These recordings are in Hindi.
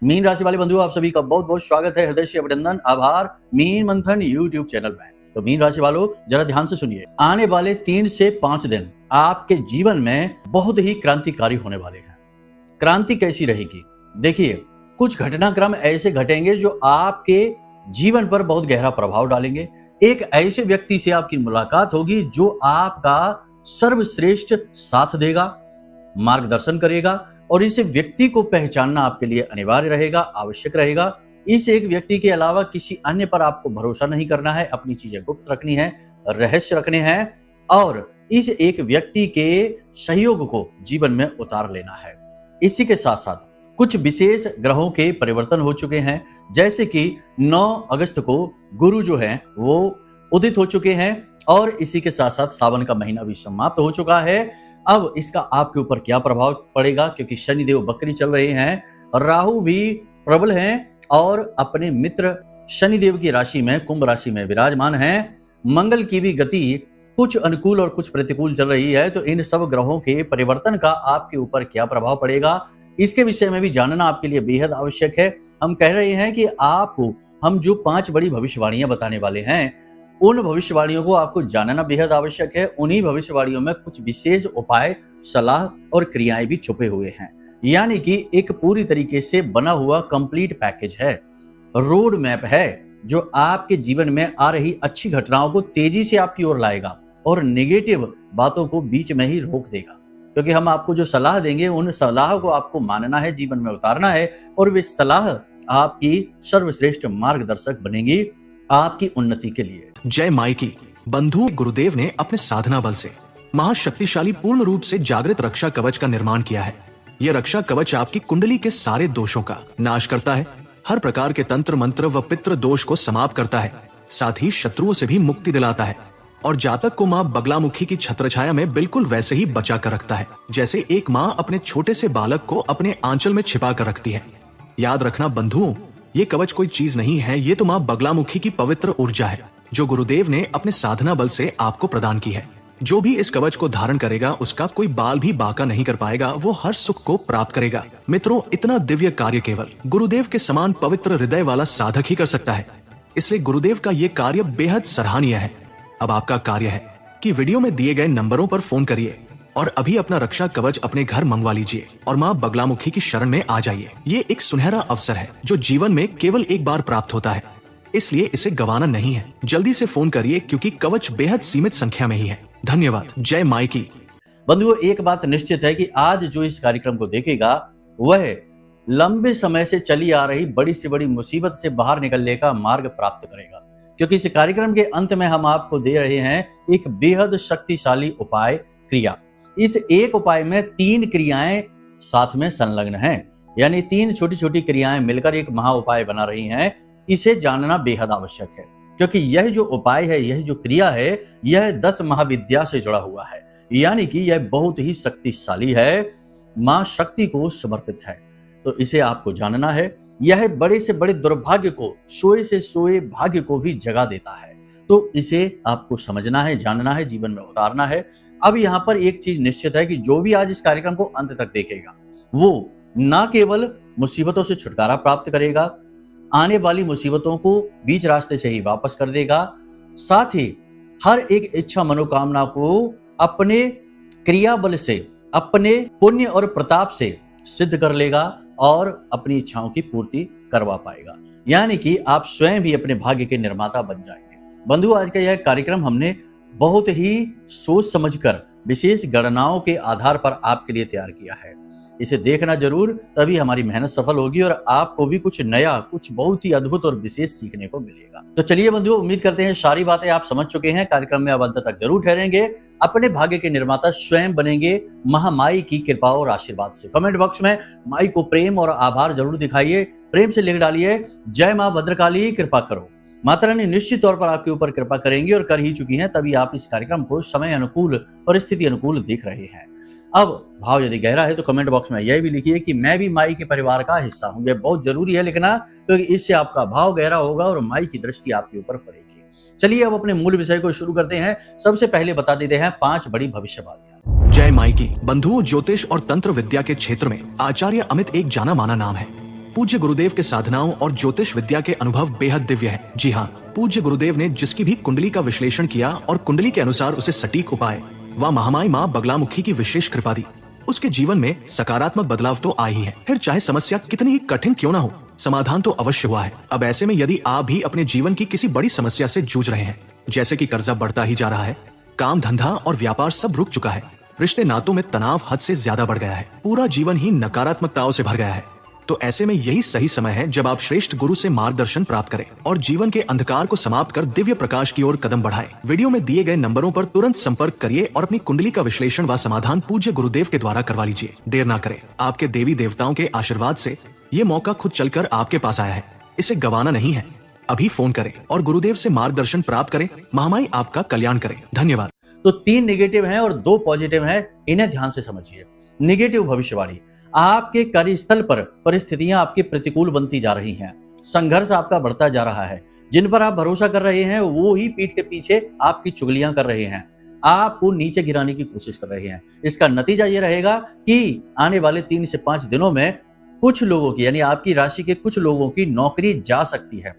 मीन राशि वाले बंधुओं, आप सभी का बहुत बहुत स्वागत है। हृदय से अभिनंदन, आभार मीन मंथन यूट्यूब चैनल में। तो मीन राशि वालों, जरा ध्यान से सुनिए। आने वाले 3 से 5 दिन आपके जीवन में बहुत ही क्रांतिकारी होने वाले हैं। क्रांति कैसी रहेगी? देखिए, कुछ घटनाक्रम ऐसे घटेंगे जो आपके जीवन पर बहुत गहरा प्रभाव डालेंगे। एक ऐसे व्यक्ति से आपकी मुलाकात होगी जो आपका सर्वश्रेष्ठ साथ देगा, मार्गदर्शन करेगा, और इस व्यक्ति को पहचानना आपके लिए अनिवार्य रहेगा, आवश्यक रहेगा। इस एक व्यक्ति के अलावा किसी अन्य पर आपको भरोसा नहीं करना है, अपनी चीजें गुप्त रखनी है, रहस्य रखने हैं, और इस एक व्यक्ति के सहयोग को जीवन में उतार लेना है। इसी के साथ साथ कुछ विशेष ग्रहों के परिवर्तन हो चुके हैं, जैसे कि 9 अगस्त को गुरु जो है वो उदित हो चुके हैं, और इसी के साथ साथ सावन का महीना भी समाप्त हो चुका है। अब इसका आपके ऊपर क्या प्रभाव पड़ेगा, क्योंकि शनिदेव बकरी चल रहे हैं, राहु भी प्रबल हैं और अपने मित्र शनिदेव की राशि में, कुंभ राशि में विराजमान हैं। मंगल की भी गति कुछ अनुकूल और कुछ प्रतिकूल चल रही है। तो इन सब ग्रहों के परिवर्तन का आपके ऊपर क्या प्रभाव पड़ेगा, इसके विषय में भी जानना आपके लिए बेहद आवश्यक है। हम कह रहे हैं कि आपको हम जो 5 बड़ी भविष्यवाणियां बताने वाले हैं, उन भविष्यवाणियों को आपको जानना बेहद आवश्यक है। उन्हीं भविष्यवाणियों में कुछ विशेष उपाय, सलाह और क्रियाएं भी छुपे हुए हैं, यानी कि एक पूरी तरीके से बना हुआ कंप्लीट पैकेज है, रोड मैप है, जो आपके जीवन में आ रही अच्छी घटनाओं को तेजी से आपकी ओर लाएगा और नेगेटिव बातों को बीच में ही रोक देगा। क्योंकि हम आपको जो सलाह देंगे, उन सलाह को आपको मानना है, जीवन में उतारना है, और वे सलाह आपकी सर्वश्रेष्ठ मार्गदर्शक बनेगी आपकी उन्नति के लिए। जय माई की बंधु, गुरुदेव ने अपने साधना बल से महाशक्तिशाली पूर्ण रूप से जागृत रक्षा कवच का निर्माण किया है। यह रक्षा कवच आपकी कुंडली के सारे दोषों का नाश करता है, हर प्रकार के तंत्र मंत्र व पितृ दोष को समाप्त करता है, साथ ही शत्रुओं से भी मुक्ति दिलाता है, और जातक को माँ बगलामुखी की छत्रछाया में बिल्कुल वैसे ही बचा कर रखता है, जैसे एक माँ अपने छोटे से बालक को अपने आंचल में छिपा कर रखती है। याद रखना बंधुओं, ये कवच कोई चीज नहीं है, ये तो माँ बगलामुखी की पवित्र ऊर्जा है, जो गुरुदेव ने अपने साधना बल से आपको प्रदान की है। जो भी इस कवच को धारण करेगा, उसका कोई बाल भी बाका नहीं कर पाएगा, वो हर सुख को प्राप्त करेगा। मित्रों, इतना दिव्य कार्य केवल गुरुदेव के समान पवित्र हृदय वाला साधक ही कर सकता है, इसलिए गुरुदेव का ये कार्य बेहद सराहनीय है। अब आपका कार्य है कि वीडियो में दिए गए नंबरों पर फोन करिए और अभी अपना रक्षा कवच अपने घर मंगवा लीजिए और माँ बगलामुखी की शरण में आ जाइए। ये एक सुनहरा अवसर है जो जीवन में केवल एक बार प्राप्त होता है, इसलिए इसे गंवाना नहीं है। जल्दी से फोन करिए, क्योंकि कवच बेहद सीमित संख्या में ही है। धन्यवाद। जय माई की। बंधुओं, एक बात निश्चित है कि आज जो इस कार्यक्रम को देखेगा, वह लंबे समय से चली आ रही बड़ी से बड़ी मुसीबत से बाहर निकलने का मार्ग प्राप्त करेगा, क्योंकि इस कार्यक्रम के अंत में हम आपको दे रहे हैं एक बेहद शक्तिशाली उपाय, क्रिया। इस एक उपाय में 3 क्रियाएं साथ में संलग्न हैं, यानी 3 छोटी छोटी क्रियाएं मिलकर एक महा उपाय बना रही हैं। इसे जानना बेहद आवश्यक है, क्योंकि यह जो उपाय है, यह जो क्रिया है, यह 10 महाविद्या से जुड़ा हुआ है, यानी कि यह बहुत ही शक्तिशाली है, मां शक्ति को समर्पित है। तो इसे आपको जानना है। यह बड़े से बड़े दुर्भाग्य को, सोए से सोए भाग्य को भी जगा देता है। तो इसे आपको समझना है, जानना है, जीवन में उतारना है। अब यहाँ पर एक चीज निश्चित है कि जो भी आज इस कार्यक्रम को अंत तक देखेगा, वो न केवल मुसीबतों से छुटकारा प्राप्त करेगा, आने वाली मुसीबतों को बीच रास्ते से ही वापस कर देगा, साथ ही हर एक इच्छा मनोकामना को अपने क्रिया बल से, अपने पुण्य और प्रताप से सिद्ध कर लेगा और अपनी इच्छाओं की पूर्ति करवा पाएगा, यानी कि आप स्वयं भी अपने भाग्य के निर्माता बन जाएंगे। बंधु, आज का यह कार्यक्रम हमने बहुत ही सोच समझकर विशेष गणनाओं के आधार पर आपके लिए तैयार किया है। इसे देखना जरूर, तभी हमारी मेहनत सफल होगी और आपको भी कुछ नया, कुछ बहुत ही अद्भुत और विशेष सीखने को मिलेगा। तो चलिए बंधुओं, उम्मीद करते हैं सारी बातें आप समझ चुके हैं। कार्यक्रम में अब अंत तक जरूर ठहरेंगे, अपने भाग्य के निर्माता स्वयं बनेंगे महामाई की कृपा और आशीर्वाद से। कमेंट बॉक्स में माई को प्रेम और आभार जरूर दिखाइए, प्रेम से लिख डालिए, जय माँ भद्रकाली कृपा करो। माता रानी निश्चित तौर पर आपके ऊपर कृपा करेंगी और कर ही चुकी हैं, तभी आप इस कार्यक्रम को समय अनुकूल, परिस्थिति अनुकूल देख रहे हैं। अब भाव यदि गहरा है तो कमेंट बॉक्स में यह भी लिखिए कि मैं भी माई के परिवार का हिस्सा हूं। यह बहुत जरूरी है लिखना, क्योंकि इससे आपका भाव गहरा होगा और माई की दृष्टि आपके ऊपर पड़ेगी। चलिए अब अपने मूल विषय को शुरू करते हैं। सबसे पहले बता देते हैं 5 बड़ी भविष्यवाणियां। जय माई की बंधुओं, ज्योतिष और तंत्र विद्या के क्षेत्र में आचार्य अमित एक जाना माना नाम है। पूज्य गुरुदेव के साधनाओं और ज्योतिष विद्या के अनुभव बेहद दिव्य है। जी हाँ, पूज्य गुरुदेव ने जिसकी भी कुंडली का विश्लेषण किया और कुंडली के अनुसार उसे सटीक उपाय व महामाई माँ बगलामुखी की विशेष कृपा दी, उसके जीवन में सकारात्मक बदलाव तो आए ही है। फिर चाहे समस्या कितनी ही कठिन क्यों ना हो, समाधान तो अवश्य हुआ है। अब ऐसे में यदि आप भी अपने जीवन की किसी बड़ी समस्या से जूझ रहे हैं, जैसे कि कर्जा बढ़ता ही जा रहा है, काम धंधा और व्यापार सब रुक चुका है, रिश्ते नातों में तनाव हद से ज्यादा बढ़ गया है, पूरा जीवन ही नकारात्मकताओं से भर गया है, तो ऐसे में यही सही समय है जब आप श्रेष्ठ गुरु से मार्गदर्शन प्राप्त करें और जीवन के अंधकार को समाप्त कर दिव्य प्रकाश की ओर कदम बढ़ाएं। वीडियो में दिए गए नंबरों पर तुरंत संपर्क करिए और अपनी कुंडली का विश्लेषण व समाधान पूज्य गुरुदेव के द्वारा करवा लीजिए। देर ना करें, आपके देवी देवताओं के आशीर्वाद से ये मौका खुद चलकर आपके पास आया है, इसे गंवाना नहीं है। अभी फोन करें और गुरुदेव से मार्गदर्शन प्राप्त करें। महामाई आपका कल्याण करें। धन्यवाद। तो 3 नेगेटिव हैं और 2 पॉजिटिव हैं, इन्हें ध्यान से समझिए। नेगेटिव भविष्यवाणी, आपके कार्यस्थल पर परिस्थितियां आपके प्रतिकूल बनती जा रही हैं, संघर्ष आपका बढ़ता जा रहा है, जिन पर आप भरोसा कर रहे हैं वो ही पीठ के पीछे आपकी चुगलियां कर रहे हैं, आपको नीचे गिराने की कोशिश कर रहे हैं। इसका नतीजा ये रहेगा कि आने वाले 3 से 5 दिनों में कुछ लोगों की, यानी आपकी राशि के कुछ लोगों की नौकरी जा सकती है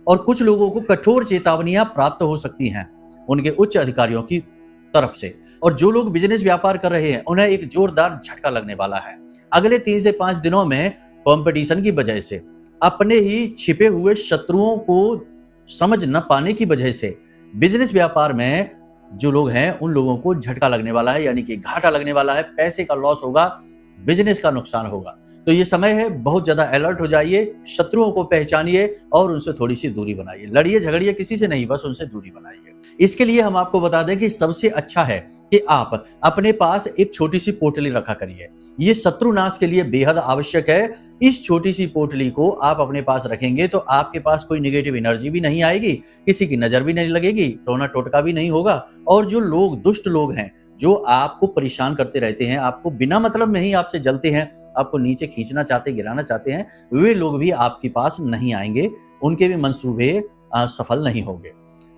और कुछ लोगों को कठोर चेतावनियां प्राप्त हो सकती हैं उनके उच्च अधिकारियों की तरफ से। और जो लोग बिजनेस व्यापार कर रहे हैं उन्हें एक जोरदार झटका लगने वाला है। अगले 3 से 5 दिनों में कंपटीशन की वजह से, अपने ही छिपे हुए शत्रुओं को समझ न पाने की वजह से बिजनेस व्यापार में जो लोग हैं उन लोगों को झटका लगने वाला है, यानी कि घाटा लगने वाला है, पैसे का लॉस होगा, बिजनेस का नुकसान होगा। तो ये समय है, बहुत ज्यादा अलर्ट हो जाइए, शत्रुओं को पहचानिए और उनसे थोड़ी सी दूरी बनाइए। लड़िए झगड़िए किसी से नहीं, बस उनसे दूरी बनाइए। इसके लिए हम आपको बता दें कि सबसे अच्छा है कि आप अपने पास एक छोटी सी पोटली रखा करिए। ये शत्रुनाश के लिए बेहद आवश्यक है। इस छोटी सी पोटली को आप अपने पास रखेंगे तो आपके पास कोई नेगेटिव एनर्जी भी नहीं आएगी, किसी की नजर भी नहीं लगेगी, टोना टोटका भी नहीं होगा। और जो लोग दुष्ट लोग हैं, जो आपको परेशान करते रहते हैं, आपको बिना मतलब में ही आपसे जलते हैं, आपको नीचे खींचना चाहते, गिराना चाहते हैं, वे लोग भी आपके पास नहीं आएंगे, उनके भी मंसूबे सफल नहीं होंगे।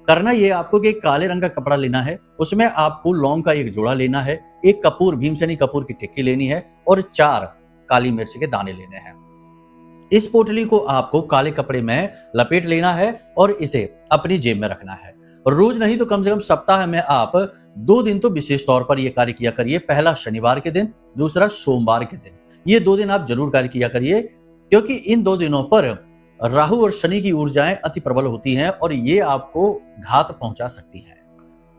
करना ये आपको कि काले रंग का कपड़ा लेना है, उसमें आपको लौंग का एक जोड़ा लेना है, एक कपूर, भीमसेनी कपूर की टिक्की लेनी है और 4 काली मिर्च के दाने लेने हैं। इस पोटली को आपको काले कपड़े में लपेट लेना है और इसे अपनी जेब में रखना है। रोज नहीं तो कम से कम सप्ताह में आप 2 दिन तो विशेष तौर पर यह कार्य किया करिए। पहला शनिवार के दिन, दूसरा सोमवार के दिन। ये 2 दिन आप जरूर कार्य किया करिए, क्योंकि इन 2 दिनों पर राहु और शनि की ऊर्जाएं अति प्रबल होती हैं और ये आपको घात पहुंचा सकती हैं।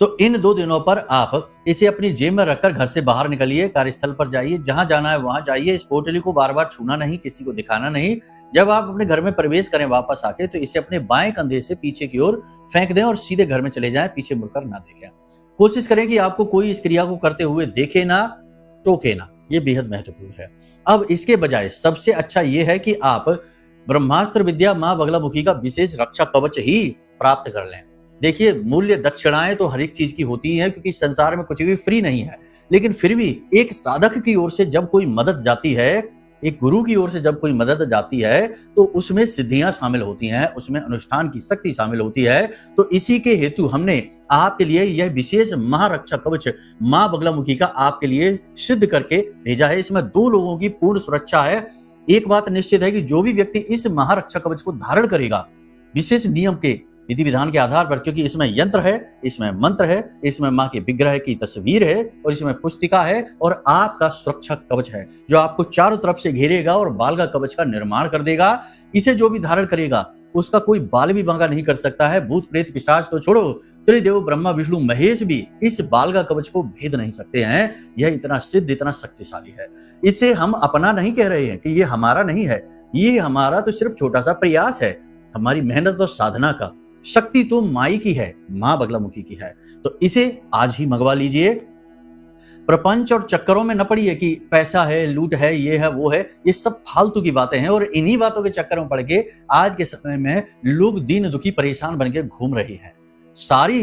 तो इन 2 दिनों पर आप इसे अपनी जेब में रखकर घर से बाहर निकलिए, कार्यस्थल पर जाइए, जहां जाना है वहां जाइए। इस पोटली को बार बार छूना नहीं, किसी को दिखाना नहीं। जब आप अपने घर में प्रवेश करें वापस आके, तो इसे अपने बाएं कंधे से पीछे की ओर फेंक दें और सीधे घर में चले जाएं, पीछे मुड़कर ना देखें। कोशिश करें कि आपको कोई इस क्रिया को करते हुए देखे ना, टोके ना, ये बेहद महत्वपूर्ण है। अब इसके बजाय सबसे अच्छा ये है कि आप ब्रह्मास्त्र विद्या मां बगलामुखी का विशेष रक्षा कवच ही प्राप्त कर लें। देखिए, मूल्य दक्षिणाएं तो हर एक चीज की होती हैं, क्योंकि संसार में कुछ भी फ्री नहीं है, लेकिन फिर भी एक साधक की ओर से जब कोई मदद जाती है, एक गुरु की ओर से जब कोई मदद जाती है, तो उसमें सिद्धियां शामिल होती हैं, उसमें अनुष्ठान की शक्ति शामिल होती है। तो इसी के हेतु हमने आपके लिए यह विशेष महारक्षा कवच मां बगलामुखी का आपके लिए सिद्ध करके भेजा है। इसमें 2 लोगों की पूर्ण सुरक्षा है। एक बात निश्चित है कि जो भी व्यक्ति इस महारक्षा कवच को धारण करेगा, विशेष नियम के विधि विधान के आधार पर, क्योंकि इसमें यंत्र है, इसमें मंत्र है, इसमें मां के विग्रह की तस्वीर है और इसमें पुस्तिका है और आपका सुरक्षा कवच है, जो आपको चारों तरफ से घेरेगा और बाल का कवच का निर्माण कर देगा। इसे जो भी धारण करेगा उसका कोई बाल भी बांका नहीं कर सकता है। भूत प्रेत पिशाच तो छोड़ो, त्रिदेव ब्रह्मा विष्णु महेश भी इस बाल का कवच को भेद नहीं सकते हैं। यह इतना सिद्ध, इतना शक्तिशाली है। इसे हम अपना नहीं कह रहे हैं कि ये हमारा नहीं है, ये हमारा तो सिर्फ छोटा सा प्रयास है, हमारी मेहनत और साधना का। शक्ति तो माई की है, मां बगलामुखी की है। तो इसे आज ही मंगवा लीजिए। प्रपंच और चक्करों में न पड़िए कि पैसा है, लूट है, ये है, वो है, ये सब फालतू की बातें हैं। और इन्हीं बातों के चक्कर में पड़ के आज के समय में लोग दीन दुखी परेशान बन के घूम रहे हैं। सारी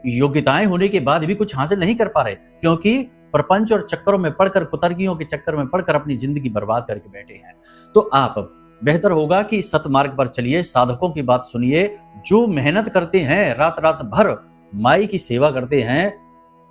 योग्यताएं होने के बाद भी कुछ हासिल नहीं कर पा रहे, क्योंकि प्रपंच और चक्करों में पड़कर, कुतर्कियों के चक्कर में पड़कर अपनी जिंदगी बर्बाद करके बैठे हैं। तो आप बेहतर होगा कि सतमार्ग पर चलिए, साधकों की बात सुनिए, जो मेहनत करते हैं, रात रात भर माई की सेवा करते हैं,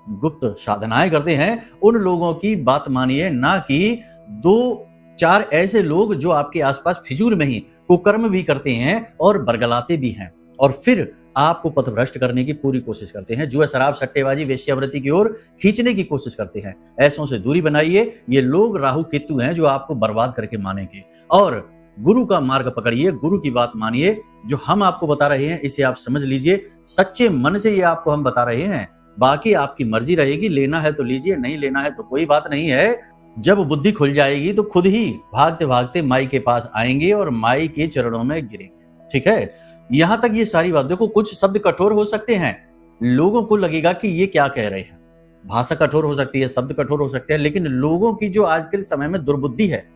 गुप्त साधनाएं करते हैं, उन लोगों की बात मानिए, ना कि 2 चार ऐसे लोग जो आपके आसपास फिजूल में ही कुकर्म भी करते हैं और बरगलाते भी हैं और फिर आपको पथभ्रष्ट करने की पूरी कोशिश करते हैं, जुआ शराब सट्टेबाजी वेश्यावृत्ति की ओर खींचने की कोशिश करते हैं। ऐसों से दूरी बनाइए। ये लोग राहु केतु हैं जो आपको बर्बाद करके मानेंगे। और गुरु का मार्ग पकड़िए, गुरु की बात मानिए। जो हम आपको बता रहे हैं इसे आप समझ लीजिए, सच्चे मन से ये आपको हम बता रहे हैं। बाकी आपकी मर्जी रहेगी, लेना है तो लीजिए, नहीं लेना है तो कोई बात नहीं है। जब बुद्धि खुल जाएगी तो खुद ही भागते भागते माई के पास आएंगे और माई के चरणों में गिरेंगे। ठीक है, यहां तक ये सारी बात देखो। कुछ शब्द कठोर हो सकते हैं, लोगों को लगेगा कि ये क्या कह रहे हैं, भाषा कठोर हो सकती है, शब्द कठोर हो सकते हैं, लेकिन लोगों की जो आज के समय में दुर्बुद्धि है,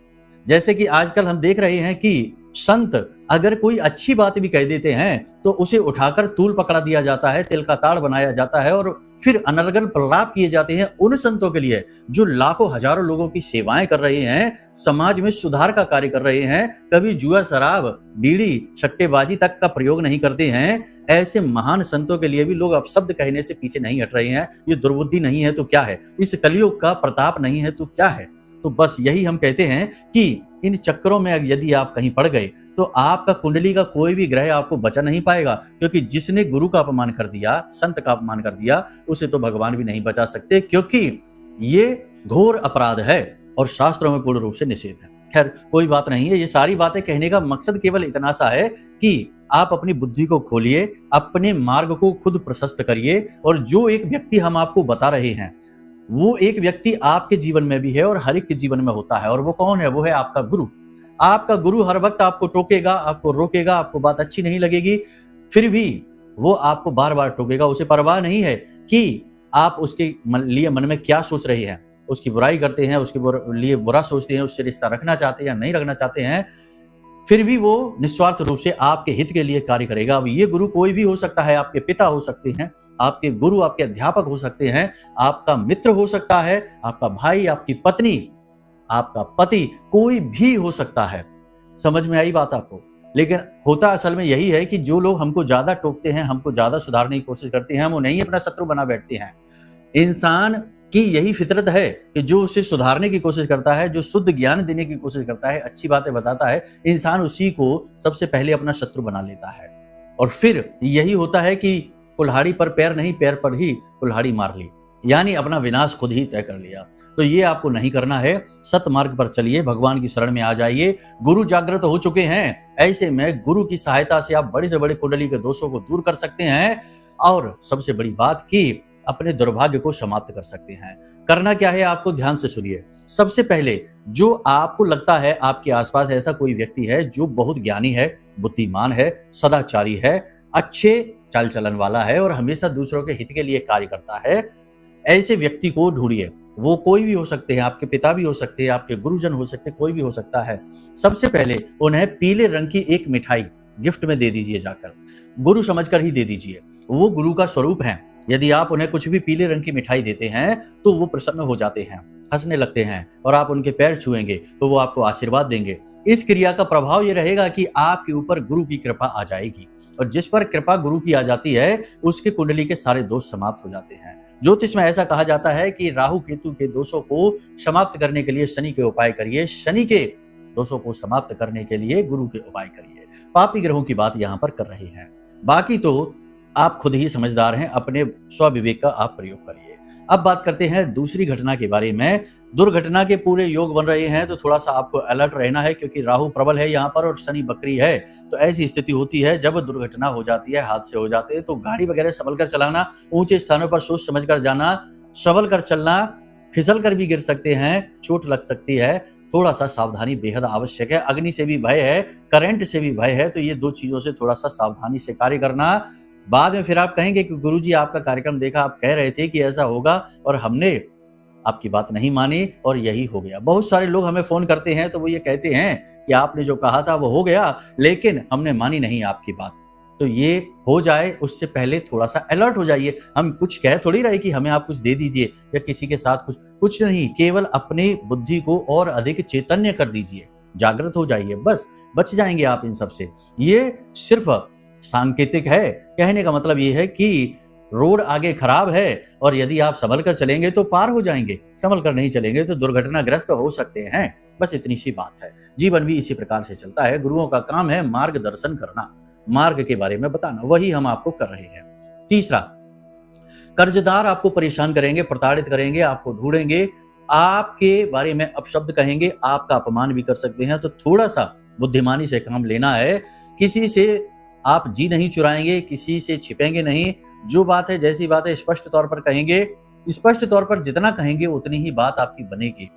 जैसे कि आजकल हम देख रहे हैं कि संत अगर कोई अच्छी बात भी कह देते हैं तो उसे उठाकर तूल पकड़ा दिया जाता है, तिल का ताड़ बनाया जाता है और फिर अनर्गल प्रलाप किए जाते हैं उन संतों के लिए जो लाखों हजारों लोगों की सेवाएं कर रहे हैं, समाज में सुधार का कार्य कर रहे हैं, कभी जुआ शराब बीड़ी सट्टेबाजी तक का प्रयोग नहीं करते हैं। ऐसे महान संतों के लिए भी लोग अपशब्द कहने से पीछे नहीं हट रहे हैं। ये दुर्बुद्धि नहीं है तो क्या है, इस कलयुग का प्रताप नहीं है तो क्या है। तो बस यही हम कहते हैं कि इन चक्करों में यदि आप कहीं पड़ गए तो आपका कुंडली का कोई भी ग्रह आपको बचा नहीं पाएगा, क्योंकि जिसने गुरु का अपमान कर दिया, संत का अपमान कर दिया, उसे तो भगवान भी नहीं बचा सकते, क्योंकि ये घोर अपराध है और शास्त्रों में पूर्ण रूप से निषेध है। खैर कोई बात नहीं है, ये सारी बातें कहने का मकसद केवल इतना सा है कि आप अपनी बुद्धि को खोलिए, अपने मार्ग को खुद प्रशस्त करिए। और जो एक व्यक्ति हम आपको बता रहे हैं वो एक व्यक्ति आपके जीवन में भी है और हर एक के जीवन में होता है। और वो कौन है? वो है आपका गुरु। आपका गुरु हर वक्त आपको टोकेगा, आपको रोकेगा, आपको बात अच्छी नहीं लगेगी, फिर भी वो आपको बार बार टोकेगा। उसे परवाह नहीं है कि आप उसके लिए मन में क्या सोच रहे हैं। उसकी बुराई करते हैं, उसके लिए बुरा सोचते हैं, उससे रिश्ता रखना चाहते हैं या नहीं रखना चाहते हैं, फिर भी वो निस्वार्थ रूप से आपके हित के लिए कार्य करेगा। अब ये गुरु कोई भी हो सकता है, आपके पिता हो सकते हैं, आपके गुरु आपके अध्यापक हो सकते हैं, आपका मित्र हो सकता है, आपका भाई, आपकी पत्नी, आपका पति, कोई भी हो सकता है। समझ में आई बात आपको? लेकिन होता असल में यही है कि जो लोग हमको ज्यादा टोकते हैं, हमको ज्यादा सुधारने की कोशिश करते हैं, हम उन्हें ही अपना शत्रु बना बैठते हैं। इंसान की यही फितरत है कि जो उसे सुधारने की कोशिश करता है, जो शुद्ध ज्ञान देने की कोशिश करता है, अच्छी बातें बताता है, इंसान उसी को सबसे पहले अपना शत्रु बना लेता है। और फिर यही होता है कि कुल्हाड़ी पर पैर नहीं, पैर पर ही कुल्हाड़ी मार ली, यानी अपना विनाश खुद ही तय कर लिया। तो ये आपको नहीं करना है। सत मार्ग पर चलिए, भगवान की शरण में आ जाइए। गुरु जागृत हो चुके हैं, ऐसे में गुरु की सहायता से आप बड़े से बड़े कुंडली के दोषों को दूर कर सकते हैं और सबसे बड़ी बात कि अपने दुर्भाग्य को समाप्त कर सकते हैं। करना क्या है आपको, ध्यान से सुनिए। सबसे पहले जो आपको लगता है आपके आसपास ऐसा कोई व्यक्ति है जो बहुत ज्ञानी है, बुद्धिमान है, सदाचारी है, अच्छे चाल चलन वाला है और हमेशा दूसरों के हित के लिए कार्य करता है, ऐसे व्यक्ति को ढूंढिए। वो कोई भी हो सकते हैं, आपके पिता भी हो सकते हैं, आपके गुरुजन हो सकते हैं, कोई भी हो सकता है। सबसे पहले उन्हें पीले रंग की एक मिठाई गिफ्ट में दे दीजिए, जाकर गुरु समझकर ही दे दीजिए। वो गुरु का स्वरूप है। यदि आप उन्हें कुछ भी पीले रंग की मिठाई देते हैं तो वो प्रसन्न हो जाते हैं, हंसने लगते हैं और आप उनके पैर छुएंगे तो वो आपको आशीर्वाद देंगे। इस क्रिया का प्रभाव ये रहेगा कि आपके ऊपर गुरु की कृपा आ जाएगी और जिस पर कृपा गुरु की आ जाती है उसके कुंडली के सारे दोष समाप्त हो जाते हैं। ज्योतिष में ऐसा कहा जाता है कि राहु केतु के दोषों को समाप्त करने के लिए शनि के उपाय करिए, शनि के दोषों को समाप्त करने के लिए गुरु के उपाय करिए। पापी ग्रहों की बात यहाँ पर कर रहे हैं, बाकी तो आप खुद ही समझदार हैं, अपने स्वविवेक का आप प्रयोग करिए। अब बात करते हैं दूसरी घटना के बारे में। दुर्घटना के पूरे योग बन रहे हैं तो थोड़ा सा आपको अलर्ट रहना है, क्योंकि राहु प्रबल है यहाँ पर और शनि बकरी है। तो ऐसी स्थिति होती है जब दुर्घटना हो जाती है, हादसे हो जाते हैं, तो गाड़ी वगैरह संभल कर चलाना, ऊंचे स्थानों पर सोच समझ कर जाना, संभल कर चलना, फिसल कर भी गिर सकते हैं, चोट लग सकती है, थोड़ा सा सावधानी बेहद आवश्यक है। अग्नि से भी भय है, करंट से भी भय है, तो ये दो चीजों से थोड़ा सा सावधानी से कार्य करना। बाद में फिर आप कहेंगे कि गुरुजी आपका कार्यक्रम देखा, आप कह रहे थे कि ऐसा होगा और हमने आपकी बात नहीं मानी और यही हो गया। बहुत सारे लोग हमें फोन करते हैं तो वो ये कहते हैं कि आपने जो कहा था वो हो गया, लेकिन हमने मानी नहीं आपकी बात। तो ये हो जाए उससे पहले थोड़ा सा अलर्ट हो जाइए। हम कुछ कह थोड़ी रहे कि हमें आप कुछ दे दीजिए या किसी के साथ कुछ नहीं, केवल अपनी बुद्धि को और अधिक चैतन्य कर दीजिए, जागृत हो जाइए, बस बच जाएंगे आप इन सब से। ये सिर्फ सांकेतिक है। कहने का मतलब ये है कि रोड आगे खराब है और यदि आप संभल कर चलेंगे तो पार हो जाएंगे, संभल कर नहीं चलेंगे तो दुर्घटनाग्रस्त हो सकते हैं। बस इतनी सी बात है। जीवन भी इसी प्रकार से चलता है। गुरुओं का काम है मार्गदर्शन करना, मार्ग के बारे में बताना, वही हम आपको कर रहे हैं। तीसरा, कर्जदार आपको परेशान करेंगे, प्रताड़ित करेंगे, आपको ढूंढेंगे, आपके बारे में अपशब्द कहेंगे, आपका अपमान भी कर सकते हैं। तो थोड़ा सा बुद्धिमानी से काम लेना है। किसी से आप जी नहीं चुराएंगे, किसी से छिपेंगे नहीं। जो बात है जैसी बात है स्पष्ट तौर पर कहेंगे। स्पष्ट तौर पर जितना कहेंगे उतनी ही बात आपकी बनेगी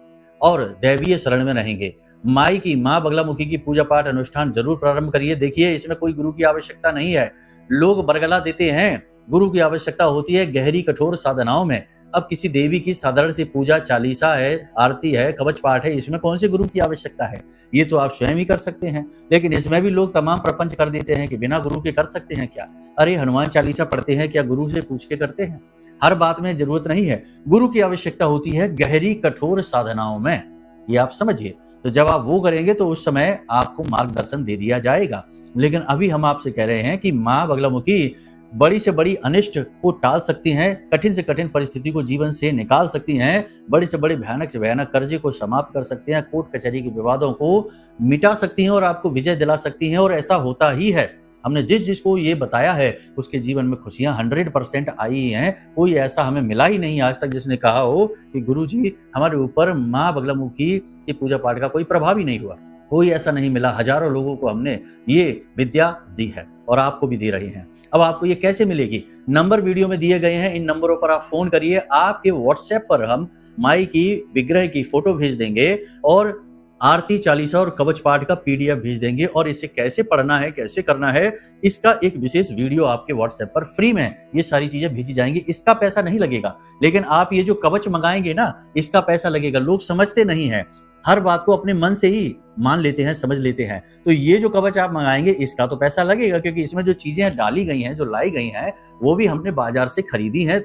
और दैवीय शरण में रहेंगे। माई की, माँ बगलामुखी की पूजा पाठ अनुष्ठान जरूर प्रारंभ करिए। देखिए, इसमें कोई गुरु की आवश्यकता नहीं है। लोग बरगला देते हैं, गुरु की आवश्यकता होती है गहरी कठोर साधनाओं में। अब किसी देवी की साधारण सी पूजा, चालीसा है, आरती है, कवच पाठ है, इसमें कौन से गुरु की आवश्यकता है? ये तो आप स्वयं ही कर सकते हैं। लेकिन इसमें भी लोग तमाम प्रपंच कर देते हैं कि बिना गुरु के कर सकते हैं क्या? अरे, हनुमान चालीसा पढ़ते हैं, क्या गुरु से पूछ के करते हैं? हर बात में जरूरत नहीं है। गुरु की आवश्यकता होती है गहरी कठोर साधनाओं में, ये आप समझिए। तो जब आप वो करेंगे तो उस समय आपको मार्गदर्शन दे दिया जाएगा। लेकिन अभी हम आपसे कह रहे हैं कि माँ बगलामुखी बड़ी से बड़ी अनिष्ट को टाल सकती हैं, कठिन से कठिन परिस्थिति को जीवन से निकाल सकती हैं, बड़ी से बड़ी भयानक से भयानक कर्जे को समाप्त कर सकते हैं, कोर्ट कचहरी के विवादों को मिटा सकती हैं और आपको विजय दिला सकती हैं। और ऐसा होता ही है। हमने जिसको ये बताया है उसके जीवन में खुशियां 100% आई हैं। कोई ऐसा हमें मिला ही नहीं आज तक जिसने कहा हो कि गुरुजी हमारे ऊपर माँ बगलामुखी की पूजा पाठ का कोई प्रभाव ही नहीं हुआ। कोई ऐसा नहीं मिला। हजारों लोगों को हमने ये विद्या दी है और आपको भी दे रहे हैं। अब आपको ये कैसे मिलेगी? नंबर वीडियो में दिए गए हैं, इन नंबरों पर आप फोन करिए। आपके व्हाट्सएप पर हम माई की विग्रह की फोटो भेज देंगे और आरती, चालीसा और कवच पाठ का पीडीएफ भेज देंगे और इसे कैसे पढ़ना है, कैसे करना है, इसका एक विशेष वीडियो आपके व्हाट्सएप पर फ्री में ये सारी चीजें भेजी जाएंगी। इसका पैसा नहीं लगेगा। लेकिन आप ये जो कवच मंगाएंगे ना, इसका पैसा लगेगा। लोग समझते नहीं है, हर बात को अपने मन से ही मान लेते हैं, समझ लेते हैं। तो ये जो कवच आप मंगाएंगे इसका तो पैसा लगेगा, क्योंकि इसमें जो चीजें डाली गई हैं, जो लाई गई हैं, वो भी हमने बाजार से खरीदी हैं,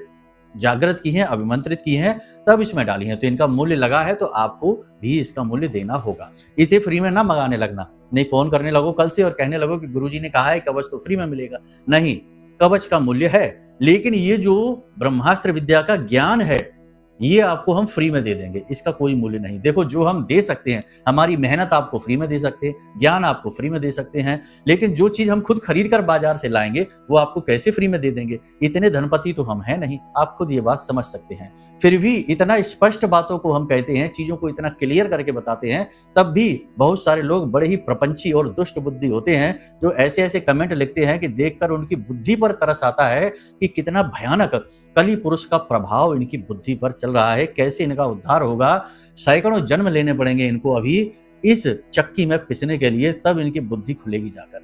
जागृत की हैं, अभिमंत्रित की हैं, तब इसमें डाली हैं। तो इनका मूल्य लगा है, तो आपको भी इसका मूल्य देना होगा। इसे फ्री में ना मंगाने लगना। नहीं फोन करने लगो कल से और कहने लगो कि गुरुजी ने कहा है कवच तो फ्री में मिलेगा। नहीं, कवच का मूल्य है, लेकिन ये जो ब्रह्मास्त्र विद्या का ज्ञान है ये आपको हम फ्री में दे देंगे। इसका कोई मूल्य नहीं। देखो, जो हम दे सकते हैं, हमारी मेहनत आपको फ्री में दे सकते हैं, ज्ञान आपको फ्री में दे सकते हैं, लेकिन जो चीज हम खुद खरीद कर बाजार से लाएंगे वो आपको कैसे फ्री में दे देंगे? इतने धनपति तो हम हैं नहीं। आप खुद ये बात समझ सकते हैं। फिर भी इतना स्पष्ट बातों को हम कहते हैं, चीजों को इतना क्लियर करके बताते हैं, तब भी बहुत सारे लोग बड़े ही प्रपंची और दुष्ट बुद्धि होते हैं, जो ऐसे ऐसे कमेंट लिखते हैं कि देखकर उनकी बुद्धि पर तरस आता है कि कितना भयानक कली पुरुष का प्रभाव इनकी बुद्धि पर चल रहा है, कैसे इनका उद्धार होगा। सैकड़ों जन्म लेने पड़ेंगे इनको अभी इस चक्की में पिसने के लिए, तब इनकी बुद्धि खुलेगी जाकर।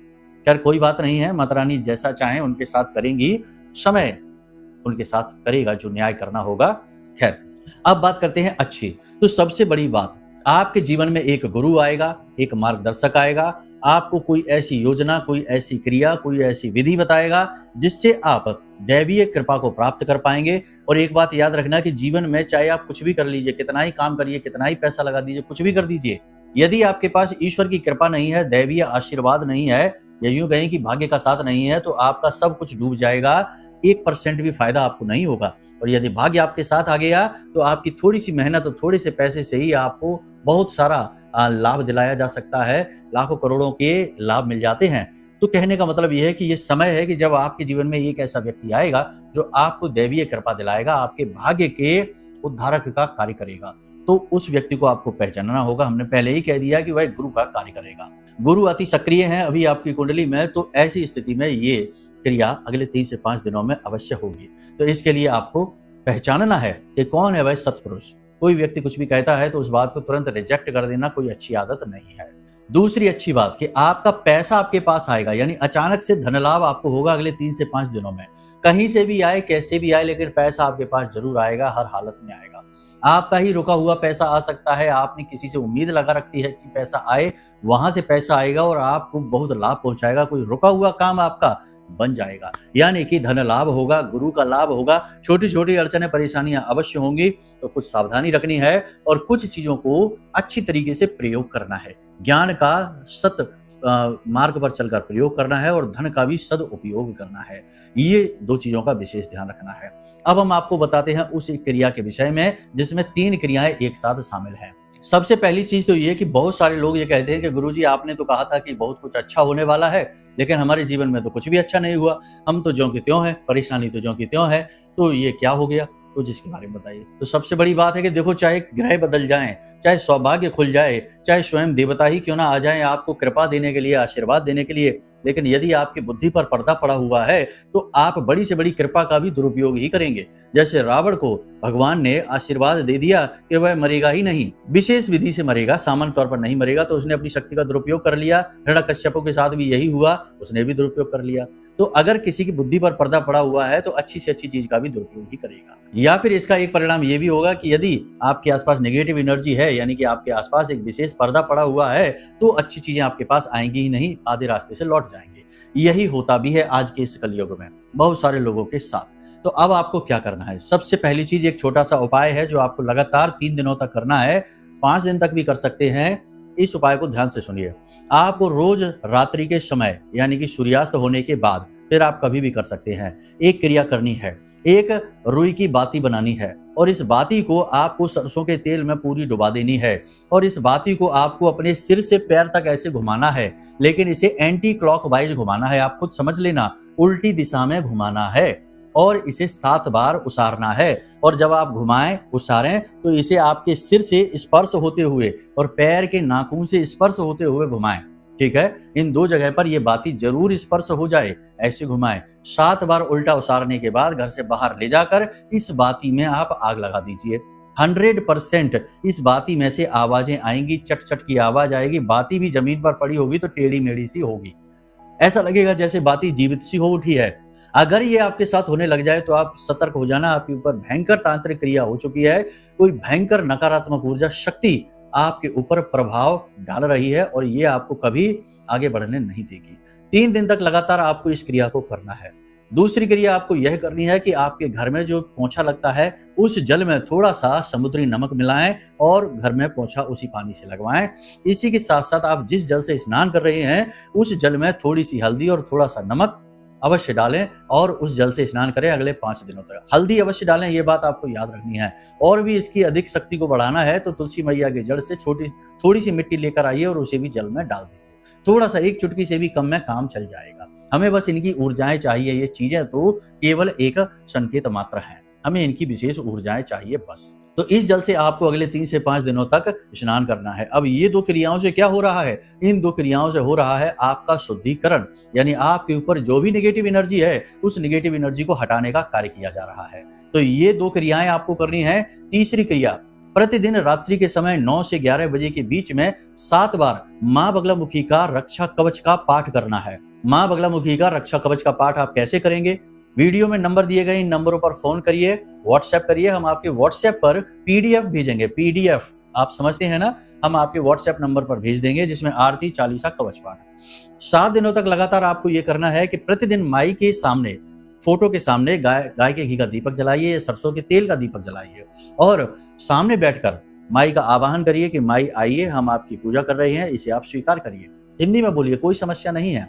खैर, कोई बात नहीं है, माता रानी जैसा चाहे उनके साथ करेंगी, समय उनके साथ करेगा जो न्याय करना होगा। खैर, अब बात करते हैं अच्छी। तो सबसे बड़ी बात, आपके जीवन में एक गुरु आएगा, एक मार्गदर्शक आएगा, आपको कोई ऐसी योजना, कोई ऐसी क्रिया, कोई ऐसी विधि बताएगा जिससे आप दैवीय कृपा को प्राप्त कर पाएंगे। और एक बात याद रखना कि जीवन में चाहे आप कुछ भी कर लीजिए, कितना ही काम करिए, कितना ही पैसा लगा दीजिए, कुछ भी कर दीजिए, यदि आपके पास ईश्वर की कृपा नहीं है, दैवीय आशीर्वाद नहीं है, या यूं कहें कि भाग्य का साथ नहीं है, तो आपका सब कुछ डूब जाएगा। 1% भी फायदा आपको नहीं होगा। और यदि भाग्य आपके साथ आ गया तो आपकी थोड़ी सी मेहनत और थोड़े से पैसे से ही आपको बहुत सारा लाभ दिलाया जा सकता है। लाखों करोड़ों के लाभ मिल जाते हैं। तो कहने का मतलब यह है कि ये समय है कि जब आपके जीवन में एक ऐसा व्यक्ति आएगा जो आपको दैवीय कृपा दिलाएगा, आपके भाग्य के उद्धारक का कार्य करेगा। तो उस व्यक्ति को आपको पहचानना होगा। हमने पहले ही कह दिया कि वह गुरु का कार्य करेगा। गुरु अति सक्रिय है अभी आपकी कुंडली में, तो ऐसी स्थिति में ये क्रिया अगले 3 से 5 दिनों में अवश्य होगी। तो इसके लिए आपको पहचानना है कि कौन है वह सत्पुरुष। कोई व्यक्ति कुछ भी कहता है तो उस बात को तुरंत रिजेक्ट कर देना कोई अच्छी आदत नहीं है। दूसरी अच्छी बात कि आपका पैसा आपके पास आएगा, यानी अचानक से धन लाभ आपको होगा अगले 3 से 5 दिनों में। कहीं से भी आए, कैसे भी आए, लेकिन पैसा आपके पास जरूर आएगा, हर हालत में आएगा। आपका ही रुका हुआ पैसा आ सकता है, आपने किसी से उम्मीद लगा रखी है कि पैसा आए, वहां से पैसा आएगा और आपको बहुत लाभ पहुंचाएगा। कोई रुका हुआ काम आपका बन जाएगा, यानी कि धन लाभ होगा, गुरु का लाभ होगा। छोटी छोटी अड़चनें, परेशानियां अवश्य होंगी, तो कुछ सावधानी रखनी है और कुछ चीजों को अच्छी तरीके से प्रयोग करना है। ज्ञान का सत मार्ग पर चलकर प्रयोग करना है और धन का भी सदुपयोग करना है। ये 2 चीजों का विशेष ध्यान रखना है। अब हम आपको बताते हैं उस एक क्रिया के विषय में जिसमें 3 क्रियाएं एक साथ शामिल हैं। सबसे पहली चीज तो ये कि बहुत सारे लोग ये कहते हैं कि गुरुजी आपने तो कहा था कि बहुत कुछ अच्छा होने वाला है, लेकिन हमारे जीवन में तो कुछ भी अच्छा नहीं हुआ, हम तो ज्यों की त्यों हैं, परेशानी तो ज्यों की त्यों है, तो ये क्या हो गया? कुछ इसके बारे में बताइए। तो सबसे बड़ी बात है कि देखो, चाहे ग्रह बदल जाएं, चाहे सौभाग्य खुल जाए, चाहे स्वयं देवता ही क्यों ना आ जाएं आपको कृपा देने के लिए, आशीर्वाद देने के लिए, लेकिन यदि आपकी बुद्धि पर पर्दा पड़ा हुआ है तो आप बड़ी से बड़ी कृपा का भी दुरुपयोग ही करेंगे। जैसे रावण को भगवान ने आशीर्वाद दे दिया कि वह मरेगा ही नहीं, विशेष विधि से मरेगा, सामान्य तौर पर नहीं मरेगा, तो उसने अपनी शक्ति का दुरुपयोग कर लिया। हिरण्यकश्यप के साथ भी यही हुआ, उसने भी दुरुपयोग कर लिया। तो अगर किसी की बुद्धि पर पर्दा पड़ा हुआ है तो अच्छी से अच्छी चीज का भी दुरुपयोग ही करेगा। या फिर इसका एक परिणाम ये भी होगा कि यदि आपके आसपास नेगेटिव एनर्जी है, यानी कि आपके आसपास एक विशेष पर्दा पड़ा हुआ है, तो अच्छी चीजें आपके पास आएंगी ही नहीं, आधे रास्ते से लौट जाएंगे। यही होता भी है आज के इस कलयुग में बहुत सारे लोगों के साथ। तो अब आपको क्या करना है? सबसे पहली चीज, एक छोटा सा उपाय है जो आपको लगातार 3 दिनों तक करना है, 5 दिन तक भी कर सकते हैं। इस उपाय को ध्यान से सुनिए। आपको रोज रात्रि के समय, यानी कि सूर्यास्त होने के बाद, फिर आप कभी भी कर सकते हैं, एक क्रिया करनी है। एक रुई की बाती बनानी है और इस बाती को आपको सरसों के तेल में पूरी डुबा देनी है और इस बाती को आपको अपने सिर से पैर तक ऐसे घुमाना है, लेकिन इसे एंटी क्लॉकवाइज घुमाना है। आप खुद समझ लेना, उल्टी दिशा में घुमाना है और इसे 7 बार उसारना है। और जब आप घुमाएं, उसारें, तो इसे आपके सिर से स्पर्श होते हुए और पैर के नाखून से स्पर्श होते हुए घुमाएं। ठीक है, इन 2 जगह पर यह बाती जरूर स्पर्श हो जाए, ऐसे घुमाएं। 7 बार उल्टा उसारने के बाद घर से बाहर ले जाकर इस बाती में आप आग लगा दीजिए। 100% इस बाती में से आवाजें आएंगी, चट चट की आवाज आएगी। बाती भी जमीन पर पड़ी होगी तो टेढ़ी मेढ़ी सी होगी, ऐसा लगेगा जैसे बाती जीवित सी हो उठी है। अगर ये आपके साथ होने लग जाए तो आप सतर्क हो जाना, आपके ऊपर भयंकर तांत्रिक क्रिया हो चुकी है। कोई भयंकर नकारात्मक ऊर्जा शक्ति आपके ऊपर प्रभाव डाल रही है और ये आपको कभी आगे बढ़ने नहीं देगी। 3 दिन तक लगातार आपको इस क्रिया को करना है। दूसरी क्रिया आपको यह करनी है कि आपके घर में जो पोंछा लगता है उस जल में थोड़ा सा समुद्री नमक मिलाएं और घर में पोंछा उसी पानी से लगवाएं। इसी के साथ साथ आप जिस जल से स्नान कर रहे हैं उस जल में थोड़ी सी हल्दी और थोड़ा सा नमक अवश्य डालें और उस जल से स्नान करें अगले 5 दिनों तक। हल्दी अवश्य डालें, ये बात आपको याद रखनी है। और भी इसकी अधिक शक्ति को बढ़ाना है तो तुलसी मैया के जड़ से थोड़ी सी मिट्टी लेकर आइए और उसे भी जल में डाल दीजिए। थोड़ा सा, एक चुटकी से भी कम में काम चल जाएगा। हमें बस इनकी ऊर्जाएं चाहिए, ये चीजें तो केवल एक संकेत मात्र है, हमें इनकी विशेष ऊर्जाएं चाहिए बस। तो इस जल से आपको अगले 3 से 5 दिनों तक स्नान करना है। अब ये 2 क्रियाओं से क्या हो रहा है? इन 2 क्रियाओं से हो रहा है आपका शुद्धिकरण, यानी आपके ऊपर जो भी नेगेटिव एनर्जी है उस नेगेटिव एनर्जी को हटाने का कार्य किया जा रहा है। तो ये 2 क्रियाएं आपको करनी है। तीसरी क्रिया, प्रतिदिन रात्रि के समय 9 से 11 बजे के बीच में 7 बार मां बगलामुखी का रक्षा कवच का पाठ करना है। मां बगलामुखी का रक्षा कवच का पाठ आप कैसे करेंगे? वीडियो में नंबर दिए गए, इन नंबरों पर फोन करिए, व्हाट्सएप करिए। हम आपके व्हाट्सएप पर पीडीएफ भेजेंगे। पीडीएफ आप समझते हैं ना, हम आपके व्हाट्सएप नंबर पर भेज देंगे जिसमें आरती चालीसा कवच पाठ। 7 दिनों तक लगातार आपको ये करना है कि प्रतिदिन माई के सामने, फोटो के सामने गाय के घी का दीपक जलाइए, सरसों के तेल का दीपक जलाइए और सामने बैठकर माई का आवाहन करिए कि माई आइए, हम आपकी पूजा कर रहे हैं, इसे आप स्वीकार करिए। हिंदी में बोलिए, कोई समस्या नहीं है।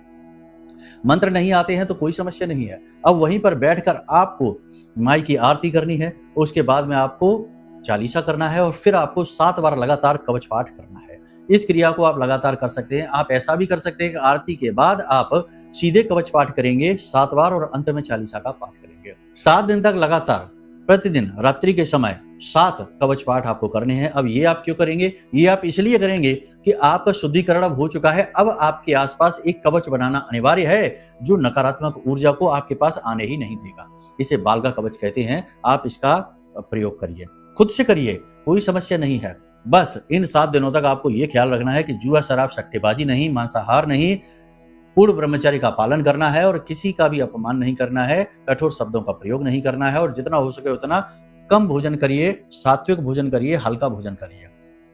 मंत्र नहीं आते हैं तो कोई समस्या नहीं है। अब वहीं पर बैठकर आपको माई की आरती करनी है, उसके बाद में आपको चालीसा करना है और फिर आपको 7 बार लगातार कवच पाठ करना है। इस क्रिया को आप लगातार कर सकते हैं। आप ऐसा भी कर सकते हैं कि आरती के बाद आप सीधे कवच पाठ करेंगे 7 बार और अंत में चालीसा का पाठ करेंगे। 7 दिन तक लगातार प्रतिदिन रात्रि के समय 7 कवच पाठ आपको करने हैं। अब ये आप क्यों करेंगे? ये आप इसलिए करेंगे कि आपका शुद्धिकरण अब हो चुका है। अब आपके आसपास एक कवच बनाना अनिवार्य है जो नकारात्मक ऊर्जा को आपके पास आने ही नहीं देगा। इसे बालका कवच कहते हैं। आप इसका प्रयोग करिए, खुद से करिए, कोई समस्या नहीं है। बस इन 7 दिनों तक आपको ये ख्याल रखना है कि जुआ, शराब, सट्टेबाजी नहीं, मांसाहार नहीं, पूर्ण ब्रह्मचर्य का पालन करना है और किसी का भी अपमान नहीं करना है, कठोर शब्दों का प्रयोग नहीं करना है और जितना हो सके उतना कम भोजन करिए, सात्विक भोजन करिए, हल्का भोजन करिए,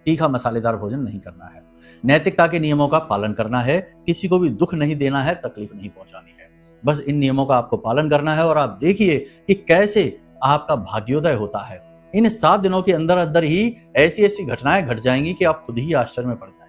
तीखा मसालेदार भोजन नहीं करना है। नैतिकता के नियमों का पालन करना है, किसी को भी दुख नहीं देना है, तकलीफ नहीं पहुंचानी है। बस इन नियमों का आपको पालन करना है और आप देखिए कि कैसे आपका भाग्योदय होता है। इन 7 दिनों के अंदर अंदर ही ऐसी ऐसी घटनाएं घट जाएंगी कि आप खुद ही आश्चर्य में पड़ जाएंगे।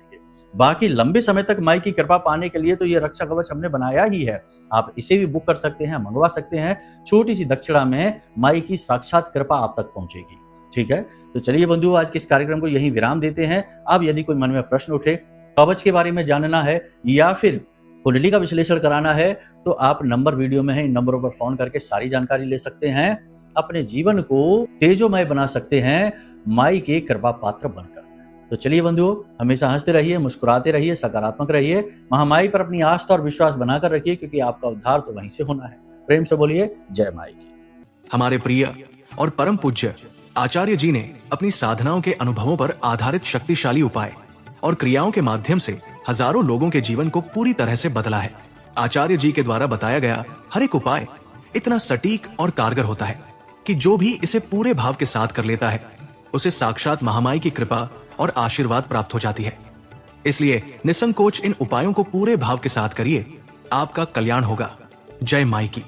बाकी लंबे समय तक माई की कृपा पाने के लिए तो ये रक्षा कवच हमने बनाया ही है। आप इसे भी बुक कर सकते हैं, मंगवा सकते हैं। छोटी सी दक्षिणा में माई की साक्षात कृपा आप तक पहुंचेगी। ठीक है, तो चलिए बंधुओं, आज के इस कार्यक्रम को यहीं विराम देते हैं। अब यदि कोई मन में प्रश्न उठे, कवच के बारे में जानना है या फिर कुंडली का विश्लेषण कराना है, तो आप नंबर वीडियो में है, इन नंबरों पर फोन करके सारी जानकारी ले सकते हैं। अपने जीवन को तेजोमय बना सकते हैं माई के कृपा पात्र बनकर। तो चलिए बंधुओं, हमेशा हंसते रहिए, मुस्कुराते रहिए, सकारात्मक रहिए, महामाई पर अपनी आस्था और विश्वास बनाकर रखिए, क्योंकि आपका उद्धार तो वहीं से होना है। प्रेम से बोलिए जय माई की। हमारे प्रिय और परम पूज्य आचार्य जी ने अपनी साधनाओं के अनुभवों पर आधारित शक्तिशाली उपाय और क्रियाओं के माध्यम से हजारों लोगों के जीवन को पूरी तरह से बदला है। आचार्य जी के द्वारा बताया गया हर एक उपाय इतना सटीक और कारगर होता है कि जो भी इसे पूरे भाव के साथ कर लेता है, उसे साक्षात महामाई की कृपा और आशीर्वाद प्राप्त हो जाती है। इसलिए निसंकोच इन उपायों को पूरे भाव के साथ करिए, आपका कल्याण होगा। जय माई की।